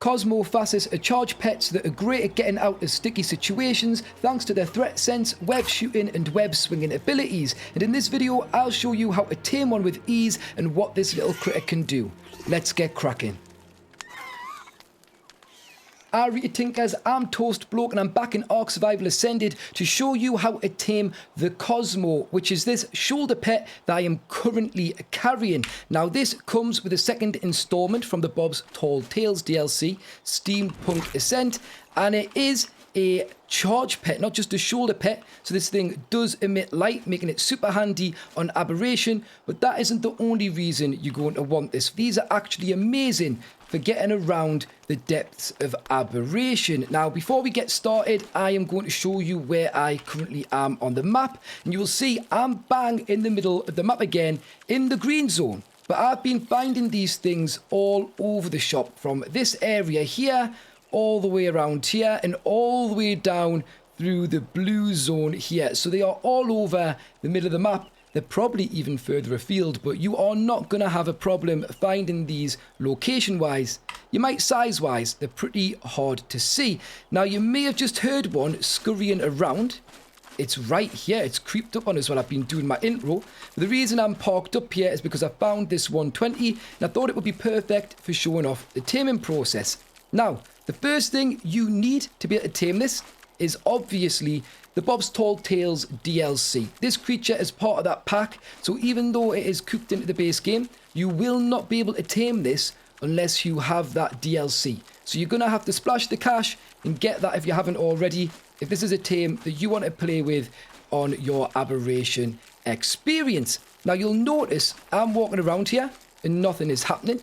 Cosmophasis are charge pets that are great at getting out of sticky situations thanks to their threat sense, web shooting and web swinging abilities. And in this video I'll show you how to tame one with ease and what this little critter can do. Let's get cracking. Alright Tinkers, I'm Toastbloke and I'm back in ARK Survival Ascended to show you how to tame the Cosmo, which is this shoulder pet that I am currently carrying. Now this comes with a second installment from the Bob's Tall Tales DLC, Steampunk Ascent, and it is a charge pet, not just a shoulder pet. So this thing does emit light, making it super handy on aberration, but that isn't the only reason you're going to want this. These are actually amazing for getting around the depths of aberration. Now before we get started, I am going to show you where I currently am on the map, and you will see I'm bang in the middle of the map again in the green zone. But I've been finding these things all over the shop, from this area here all the way around here and all the way down through the blue zone here. So they are all over the middle of the map. They're probably even further afield, but you are not going to have a problem finding these location-wise. You might size-wise, they're pretty hard to see. Now you may have just heard one scurrying around. It's right here, it's creeped up on us while I've been doing my intro. But the reason I'm parked up here is because I found this 120 and I thought it would be perfect for showing off the taming process. Now, the first thing you need to be able to tame this is obviously the Bob's Tall Tales DLC. This creature is part of that pack, so even though it is cooked into the base game, you will not be able to tame this unless you have that DLC. So you're going to have to splash the cash and get that if you haven't already, if this is a tame that you want to play with on your aberration experience. Now you'll notice I'm walking around here and nothing is happening.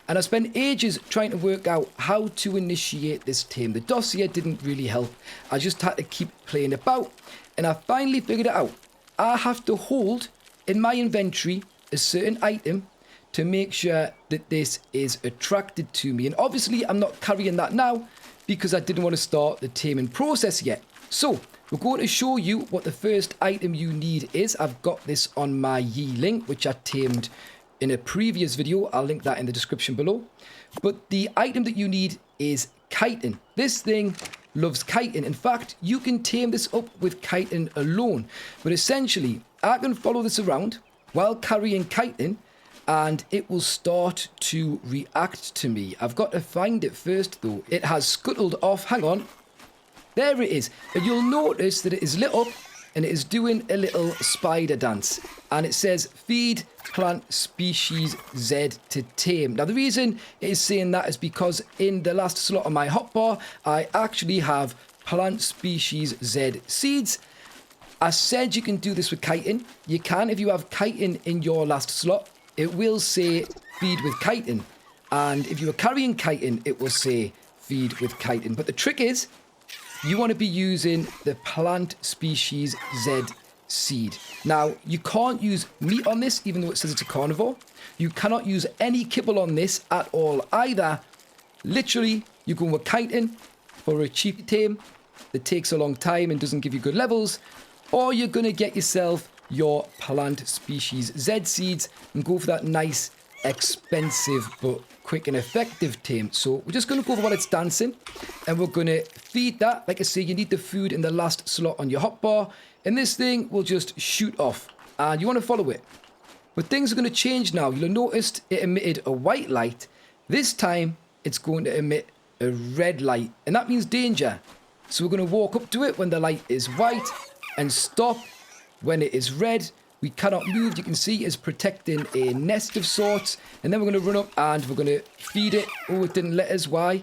And I spent ages trying to work out how to initiate this tame. The dossier didn't really help. I just had to keep playing about. And I finally figured it out. I have to hold in my inventory a certain item to make sure that this is attracted to me. And obviously I'm not carrying that now because I didn't want to start the taming process yet. So we're going to show you what the first item you need is. I've got this on my yearling, which I tamed in a previous video. I'll link that in the description below. But the item that you need is chitin. This thing loves chitin. In fact, you can tame this up with chitin alone. But essentially, I can follow this around while carrying chitin and it will start to react to me. I've got to find it first though. It has scuttled off. Hang on. There it is. And you'll notice that it is lit up and it is doing a little spider dance. And it says, feed plant species Z to tame. Now, the reason it is saying that is because in the last slot on my hotbar, I actually have plant species Z seeds. I said you can do this with chitin. You can if you have chitin in your last slot. It will say feed with chitin. And if you are carrying chitin, it will say feed with chitin. But the trick is, you want to be using the plant species Z seed. Now, you can't use meat on this, even though it says it's a carnivore. You cannot use any kibble on this at all either. Literally, you're going with chitin for a cheap tame that takes a long time and doesn't give you good levels, or you're going to get yourself your plant species Z seeds and go for that nice, expensive, but quick and effective tame. So we're just going to go over while it's dancing and we're going to feed that. Like I say, you need the food in the last slot on your hotbar and this thing will just shoot off and you want to follow it. But things are going to change now. You'll have noticed it emitted a white light. This time it's going to emit a red light and that means danger. So we're going to walk up to it when the light is white and stop when it is red. We cannot move. You can see it's protecting a nest of sorts. And then we're going to run up and we're going to feed it. Oh, it didn't let us. Why?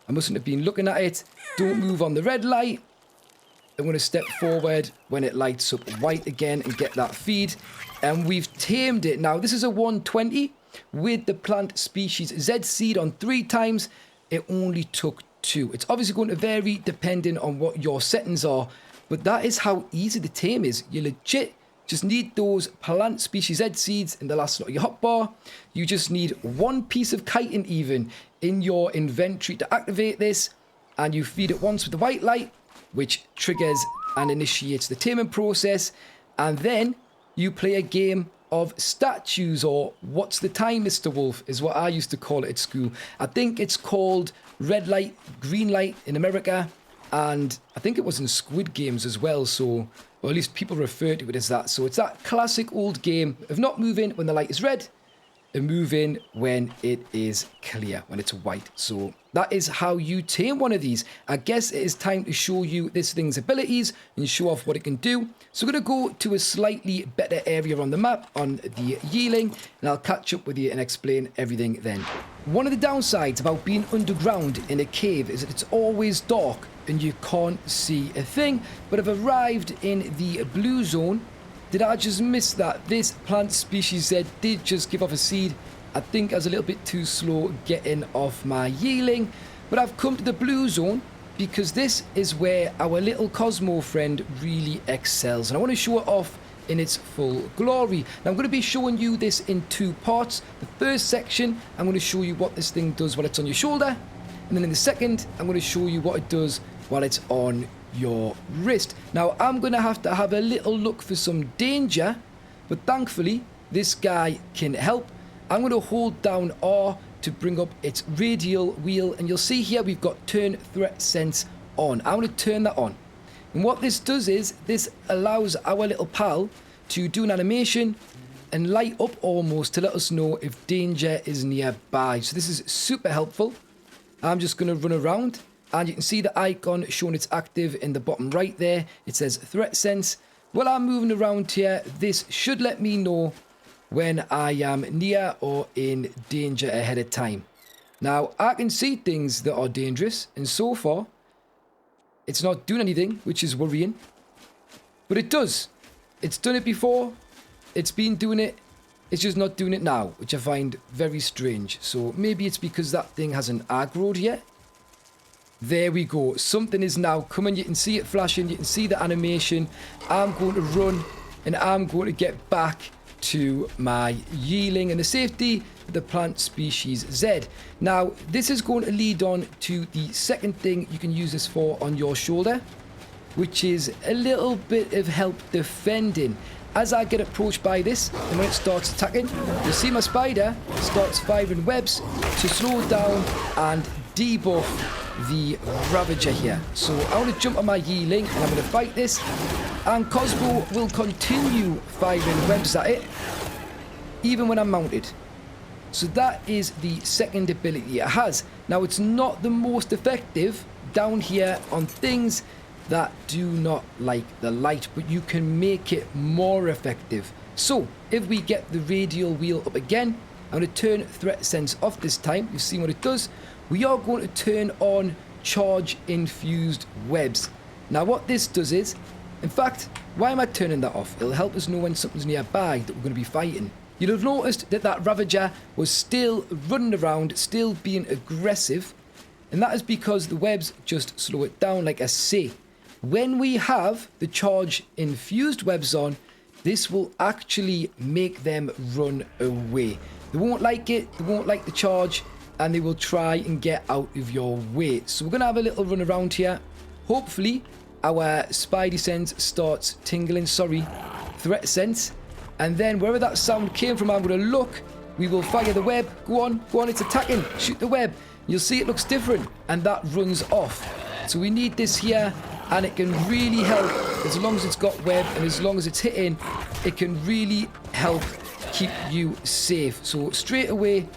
I mustn't have been looking at it. Don't move on the red light. I'm going to step forward when it lights up white again and get that feed. And we've tamed it. Now, this is a 120 with the plant species Z seed on 3 times. It only took 2. It's obviously going to vary depending on what your settings are. But that is how easy the tame is. You legit just need those plant species Z seeds in the last slot of your hotbar. You just need 1 piece of chitin even in your inventory to activate this. And you feed it once with the white light, which triggers and initiates the taming process. And then you play a game of statues, or what's the time, Mr. Wolf, is what I used to call it at school. I think it's called red light, green light in America, and I think it was in Squid Games as well, so, or at least people refer to it as that. So it's that classic old game of not moving when the light is red, and moving when it is clear, when it's white. So that is how you tame one of these. I guess it is time to show you this thing's abilities and show off what it can do. So we're going to go to a slightly better area on the map, on the Yearling, and I'll catch up with you and explain everything then. One of the downsides about being underground in a cave is that it's always dark and you can't see a thing. But I've arrived in the blue zone. Did I just miss that? This plant species Z did just give off a seed. I think I was a little bit too slow getting off my Yearling. But I've come to the blue zone because this is where our little Cosmo friend really excels. And I want to show it off in its full glory. Now I'm going to be showing you this in two parts. The first section, I'm going to show you what this thing does while it's on your shoulder. And then in the second, I'm going to show you what it does while it's on your wrist. Now I'm going to have a little look for some danger, but thankfully this guy can help. I'm going to hold down R to bring up its radial wheel, and you'll see here we've got turn threat sense on. I'm going to turn that on, and what this does is this allows our little pal to do an animation and light up almost to let us know if danger is nearby. So this is super helpful. I'm just going to run around, and you can see the icon showing it's active in the bottom right there. It says threat sense. While I'm moving around here, this should let me know when I am near or in danger ahead of time. Now, I can see things that are dangerous, and so far, it's not doing anything, which is worrying. But it does. It's done it before. It's been doing it. It's just not doing it now, which I find very strange. So maybe it's because that thing hasn't aggroed yet. There we go. Something is now coming. You can see it flashing. You can see the animation. I'm going to run, and I'm going to get back to my Yearling and the safety of the plant species Z. Now, this is going to lead on to the second thing you can use this for on your shoulder, which is a little bit of help defending. As I get approached by this, and when it starts attacking, you'll see my spider starts firing webs to slow down and debuff the Ravager here. So I want to jump on my Yearling, and I'm going to fight this, and Cosmo will continue firing webs at it even when I'm mounted. So that is the second ability it has. Now, it's not the most effective down here on things that do not like the light, but you can make it more effective. So if we get the radial wheel up again, I'm going to turn threat sense off this time. You've seen what it does. We are going to turn on charge infused webs. Now what this does is, in fact, why am I turning that off? It'll help us know when something's nearby that we're going to be fighting. You'll have noticed that that Ravager was still running around, still being aggressive, and that is because the webs just slow it down, like I say. When we have the charge infused webs on, this will actually make them run away. They won't like it, they won't like the charge, and they will try and get out of your way. So we're going to have a little run around here. Hopefully our spidey sense starts tingling, threat sense. And then wherever that sound came from, I'm going to look. We will fire the web. Go on, it's attacking. Shoot the web. You'll see it looks different, and that runs off. So we need this here, and it can really help. As long as it's got web and as long as it's hitting, it can really help keep you safe. So straight away,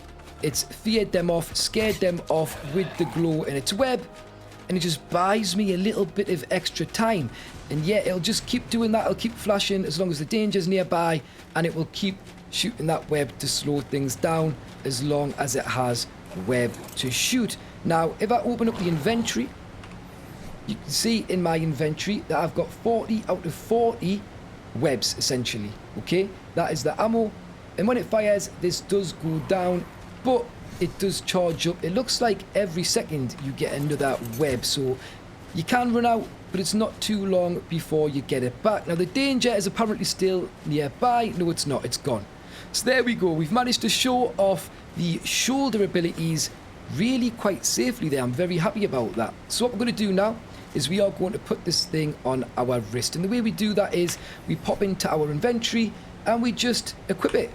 it's feared them off, scared them off with the glow in its web, and it just buys me a little bit of extra time. And yeah, it'll just keep doing that. It'll keep flashing as long as the danger's nearby, and it will keep shooting that web to slow things down as long as it has web to shoot. Now, if I open up the inventory, you can see in my inventory that I've got 40 out of 40 webs, essentially. Okay, that is the ammo, and when it fires, this does go down, but it does charge up. It looks like every second you get another web, so you can run out, but it's not too long before you get it back. Now, the danger is apparently still nearby. No, it's not. It's gone. So there we go. We've managed to show off the shoulder abilities really quite safely there. I'm very happy about that. So what we're going to do now is we are going to put this thing on our wrist. And the way we do that is we pop into our inventory and we just equip it.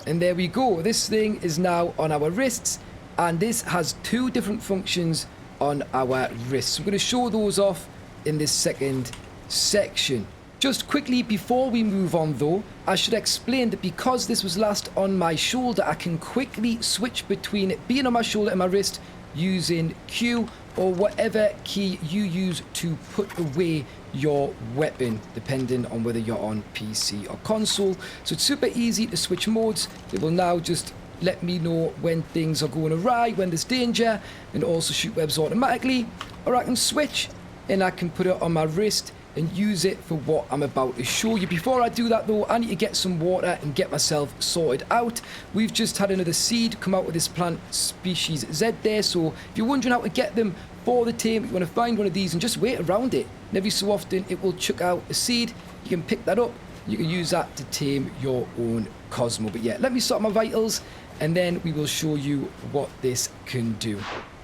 And there we go. This thing is now on our wrists. And this has two different functions on our wrists. I'm going to show those off in this second section. Just quickly before we move on though, I should explain that because this was last on my shoulder, I can quickly switch between it being on my shoulder and my wrist using Q or whatever key you use to put away your weapon, depending on whether you're on PC or console. So it's super easy to switch modes. It will now just let me know when things are going awry, when there's danger, and also shoot webs automatically. Or I can switch and I can put it on my wrist and use it for what I'm about to show you. Before I do that though, I need to get some water and get myself sorted out. We've just had another seed come out with this plant species Z there, so if you're wondering how to get them for the tame, you want to find one of these and just wait around it. And every so often it will chuck out a seed. You can pick that up, you can use that to tame your own Cosmo. But yeah, let me sort my vitals and then we will show you what this can do.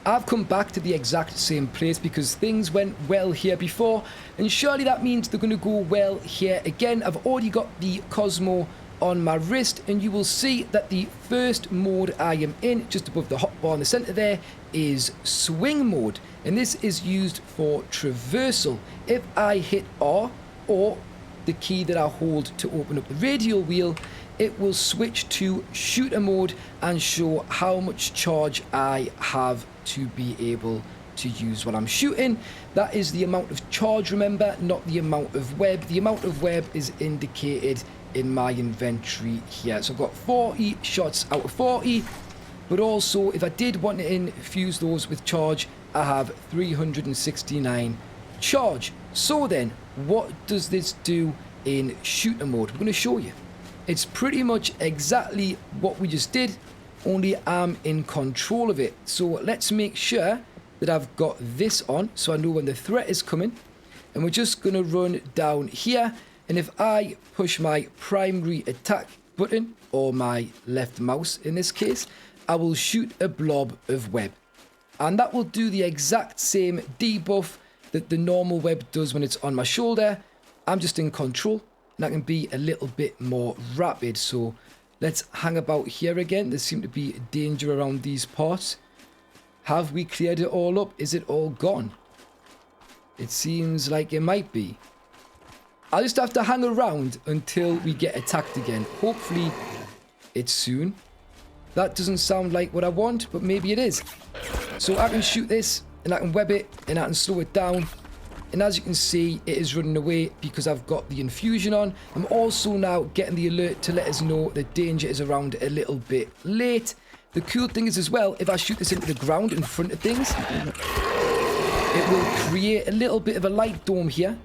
I've come back to the exact same place because things went well here before, and surely that means they're going to go well here again. I've already got the Cosmo on my wrist, and you will see that the first mode I am in, just above the hotbar in the center there, is swing mode, and this is used for traversal. If I hit R, or the key that I hold to open up the radial wheel, it will switch to shooter mode and show how much charge I have to be able to use while I'm shooting. That is the amount of charge, remember, not the amount of web. The amount of web is indicated in my inventory here. So I've got 40 shots out of 40, but also if I did want to infuse those with charge, I have 369 charge. So then, what does this do in shooter mode? We're going to show you. It's pretty much exactly what we just did, only I'm in control of it. So let's make sure that I've got this on so I know when the threat is coming. And we're just going to run down here. And if I push my primary attack button, or my left mouse in this case, I will shoot a blob of web. And that will do the exact same debuff that the normal web does when it's on my shoulder. I'm just in control. And I can be a little bit more rapid. So let's hang about here again. There seems to be danger around these parts. Have we cleared it all up? Is it all gone? It seems like it might be. I'll just have to hang around until we get attacked again. Hopefully it's soon. That doesn't sound like what I want, but maybe it is. So I can shoot this and I can web it and I can slow it down. And as you can see, it is running away because I've got the infusion on. I'm also now getting the alert to let us know that danger is around a little bit late. The cool thing is as well, if I shoot this into the ground in front of things, it will create a little bit of a light dome here,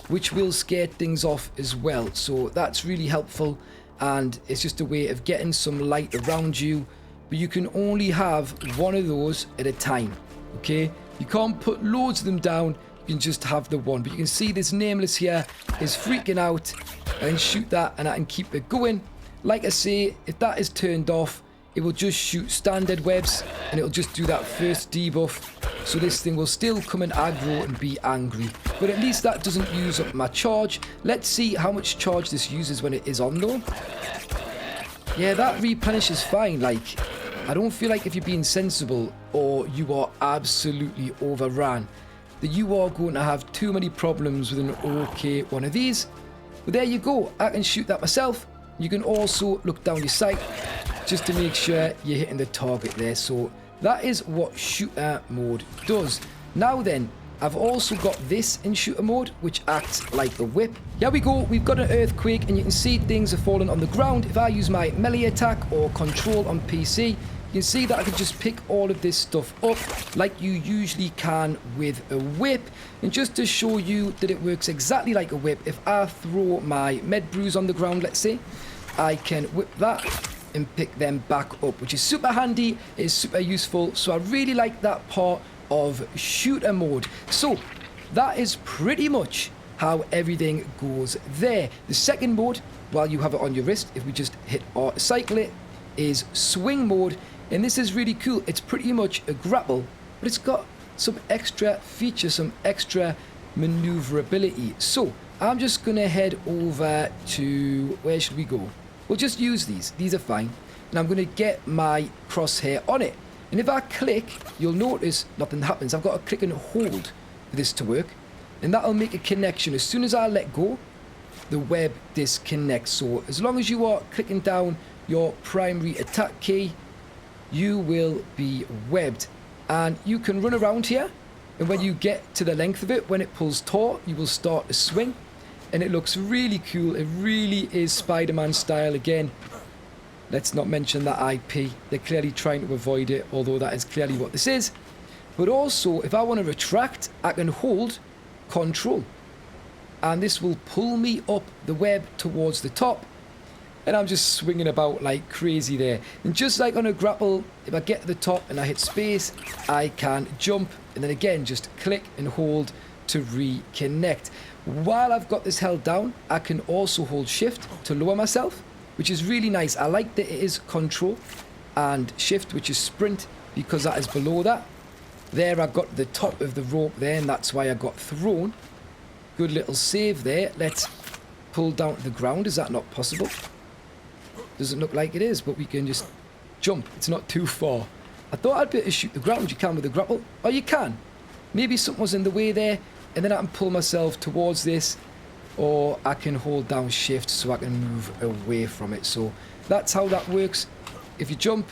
which will scare things off as well. So that's really helpful, and it's just a way of getting some light around you. But you can only have one of those at a time, okay? You can't put loads of them down. You can just have the one. But you can see this nameless here is freaking out. I can shoot that and I can keep it going. Like I say, if that is turned off, it will just shoot standard webs and it'll just do that first debuff. So this thing will still come and aggro and be angry. But at least that doesn't use up my charge. Let's see how much charge this uses when it is on though. Yeah, that replenishes fine. Like, I don't feel like if you're being sensible or you are absolutely overran, that you are going to have too many problems with an OK one of these. But there you go. I can shoot that myself. You can also look down your sight just to make sure you're hitting the target there. So that is what shooter mode does. Now then, I've also got this in shooter mode, which acts like a whip. Here we go. We've got an earthquake and you can see things are falling on the ground. If I use my melee attack or control on PC, you can see that I can just pick all of this stuff up like you usually can with a whip. And just to show you that it works exactly like a whip, if I throw my med brews on the ground, let's say, I can whip that and pick them back up, which is super handy, is super useful. So I really like that part of shooter mode. So that is pretty much how everything goes there. The second mode, while you have it on your wrist, if we just hit or cycle it, is swing mode. And this is really cool. It's pretty much a grapple, but it's got some extra features, some extra maneuverability. So I'm just gonna head over to, where should we go? We'll just use these. These are fine. And I'm gonna get my crosshair on it. And if I click, you'll notice nothing happens. I've got to click and hold for this to work. And that'll make a connection. As soon as I let go, the web disconnects. So as long as you are clicking down your primary attack key, you will be webbed. And you can run around here. And when you get to the length of it, when it pulls taut, you will start to swing. And it looks really cool. It really is Spider-Man style again. Let's not mention that IP. They're clearly trying to avoid it, although that is clearly what this is. But also, if I want to retract, I can hold Control. And this will pull me up the web towards the top. And I'm just swinging about like crazy there. And just like on a grapple, if I get to the top and I hit space, I can jump. And then again, just click and hold to reconnect. While I've got this held down, I can also hold shift to lower myself, which is really nice. I like that it is Control and shift, which is sprint, because that is below that. There I got the top of the rope there, and that's why I got thrown. Good little save there. Let's pull down to the ground. Is that not possible? Doesn't look like it is, but we can just jump. It's not too far. I thought I'd be able to shoot the ground. You can with the grapple. Oh, you can. Maybe something was in the way there, and then I can pull myself towards this, or I can hold down shift so I can move away from it. So that's how that works. If you jump,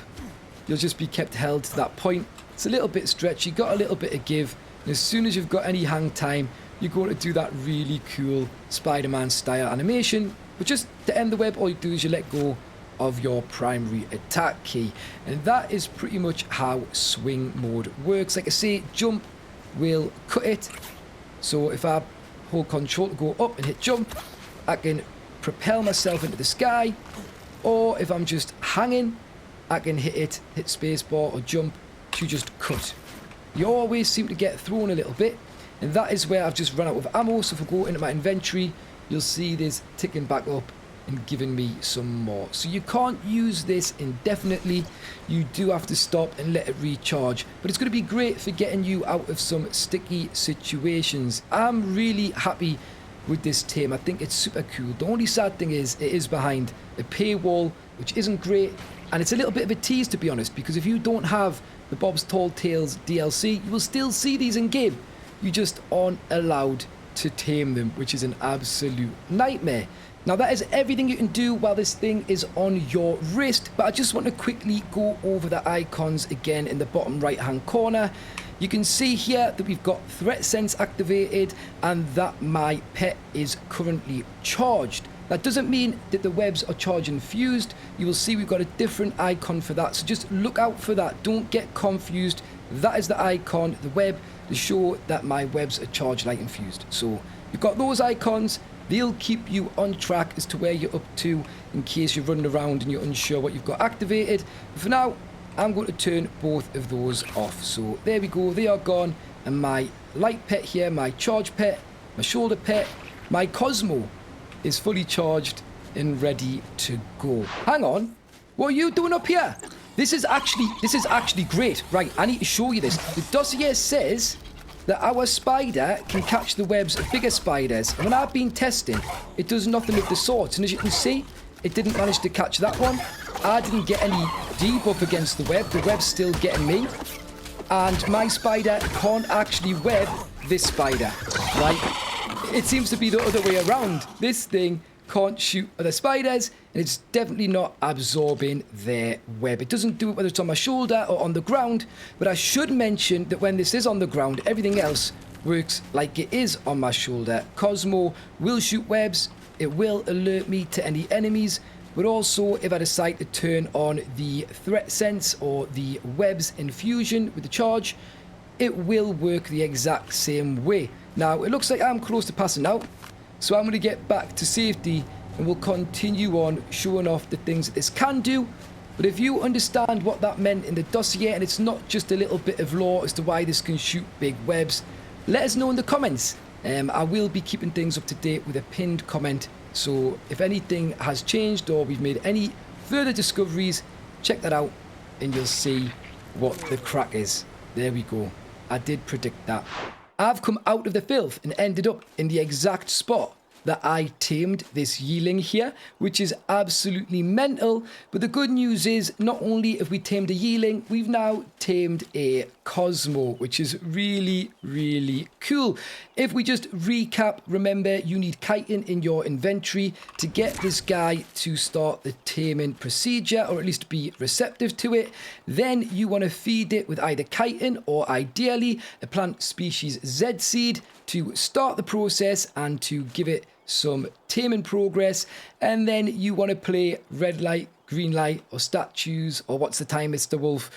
you'll just be kept held to that point. It's a little bit stretchy, got a little bit of give, and as soon as you've got any hang time, you're going to do that really cool Spider-Man style animation. But just to end the web, all you do is you let go of your primary attack key, and that is pretty much how swing mode works. Like I say, jump will cut it. So if I hold Control to go up and hit jump, I can propel myself into the sky, or if I'm just hanging, I can hit spacebar or jump to just cut. You always seem to get thrown a little bit, and that is where I've just run out of ammo. So if I go into my inventory, you'll see this ticking back up and giving me some more. So you can't use this indefinitely. You do have to stop and let it recharge, but it's going to be great for getting you out of some sticky situations. I'm really happy with this Tame. I think it's super cool. The only sad thing is it is behind a paywall, which isn't great, and it's a little bit of a tease, to be honest, because if you don't have the Bob's Tall Tales DLC, you will still see these in game. You just aren't allowed to tame them, which is an absolute nightmare. Now that is everything you can do while this thing is on your wrist, but I just want to quickly go over the icons again in the bottom right hand corner. You can see here that we've got threat sense activated and that my pet is currently charged. That doesn't mean that the webs are charge infused. You will see we've got a different icon for that, so just look out for that. Don't get confused. That is the icon, the web, to show that my webs are charge light infused. So you've got those icons. They'll keep you on track as to where you're up to in case you're running around and you're unsure what you've got activated. But for now, I'm going to turn both of those off. So there we go, they are gone. And my light pet here, my charge pet, my shoulder pet, my Cosmo is fully charged and ready to go. Hang on, what are you doing up here? This is actually great. Right, I need to show you this. The dossier says that our spider can catch the webs of bigger spiders. And when I've been testing, it does nothing of the sort. And as you can see, it didn't manage to catch that one. I didn't get any debuff against the web. The web's still getting me. And my spider can't actually web this spider, right? It seems to be the other way around. This thing can't shoot other spiders, and it's definitely not absorbing their web. It doesn't do it whether it's on my shoulder or on the ground, but I should mention that when this is on the ground, everything else works like it is on my shoulder. Cosmo will shoot webs, it will alert me to any enemies, but also if I decide to turn on the threat sense or the webs infusion with the charge, it will work the exact same way. Now, it looks like I'm close to passing out, so I'm going to get back to safety and we'll continue on showing off the things that this can do. But if you understand what that meant in the dossier, and it's not just a little bit of lore as to why this can shoot big webs, let us know in the comments. I will be keeping things up to date with a pinned comment, so if anything has changed or we've made any further discoveries, check that out and you'll see what the crack is. There we go. I did predict that. I've come out of the filth and ended up in the exact spot that I tamed this yearling here, which is absolutely mental. But the good news is, not only have we tamed a yearling, we've now tamed a Cosmo, which is really, really cool. If we just recap, remember, you need chitin in your inventory to get this guy to start the taming procedure, or at least be receptive to it. Then you want to feed it with either chitin or ideally a plant species Z seed to start the process and to give it some taming progress. And then you want to play red light, green light, or statues, or what's the time, Mr. Wolf,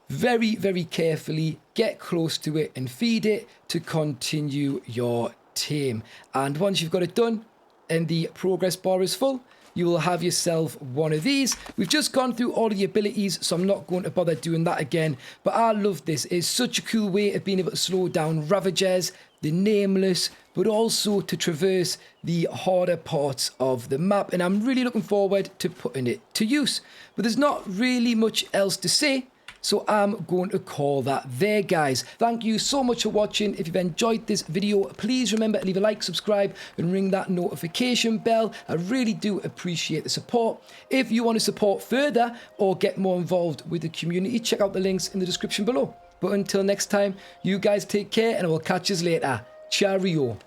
very, very carefully. Get close to it and feed it to continue your tame. And once you've got it done and the progress bar is full, you will have yourself one of these. We've just gone through all of the abilities, so I'm not going to bother doing that again. But I love this. It's such a cool way of being able to slow down Ravagers, the Nameless, but also to traverse the harder parts of the map. And I'm really looking forward to putting it to use. But there's not really much else to say, so I'm going to call that there, guys. Thank you so much for watching. If you've enjoyed this video, please remember to leave a like, subscribe, and ring that notification bell. I really do appreciate the support. If you want to support further or get more involved with the community, check out the links in the description below. But until next time, you guys take care, and I will catch you later. Cheerio.